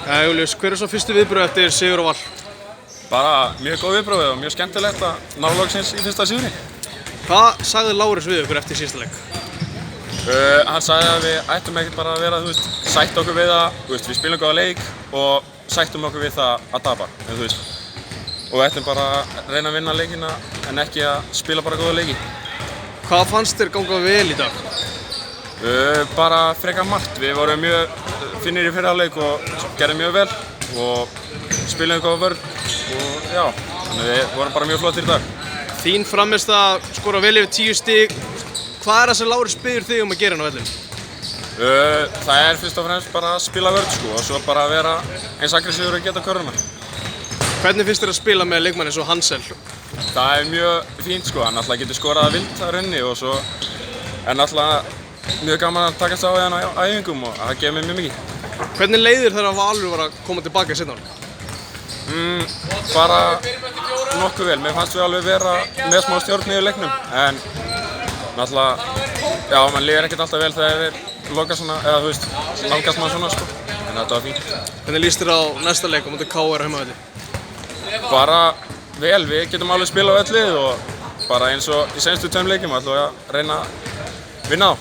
Júlíus, hver svo fyrstu viðbrögð eftir sigur á Val? Bara mjög góð viðbrögð og mjög skemmtilegt að ná loksins í fyrsta sigri. Hvað sagði Lárus við ykkur eftir síðasta leik? Hann sagði að við ættum ekkert bara að vera, sætt okkur við það, við spilum góða leik og sættum okkur við það að tapa, og við ættum bara að reyna að vinna leikina en ekki að spila bara góða leiki. Hvað fannst þér ganga vel í dag? Bara frekar margt. Við vorum mjög finnir í fyrra leik og gerðum mjög vel og spilum góða vörn og já, þannig við vorum bara mjög flottir í dag. Þín frammistaða skora vel yfir 10 stig. Hvað er það sem Lárus biður þig að gera á vellinum? Það er fyrst og fremst bara að spila vörn og svo bara að vera eins aggressífur og geta körfuna. Hvernig finnst þér að spila með leikmann eins og Hansel? Það er mjög fínt hann alltaf getur skorað að vild að runni og svo er alltaf mjög gaman að takast á hérna á æfingum og það gefur mér mjög mikið. Hvernig leiðir þegar Valur var að koma tilbaka í seinna hálfleik? Bara nokkuð vel. Mér fannst við alveg vera með smá stjórn í leiknum en náttúrulega, mann líður ekkert alltaf vel þegar þeir loka svona, eða nálgast maður svona en þetta var fínt. Hvernig líst þér á næsta leik á móti KR á heimavelli? Bara vel, við getum alveg spila á vellið og bara eins og í seinustu 2 leikjum ætlum við að reyna að vinna á.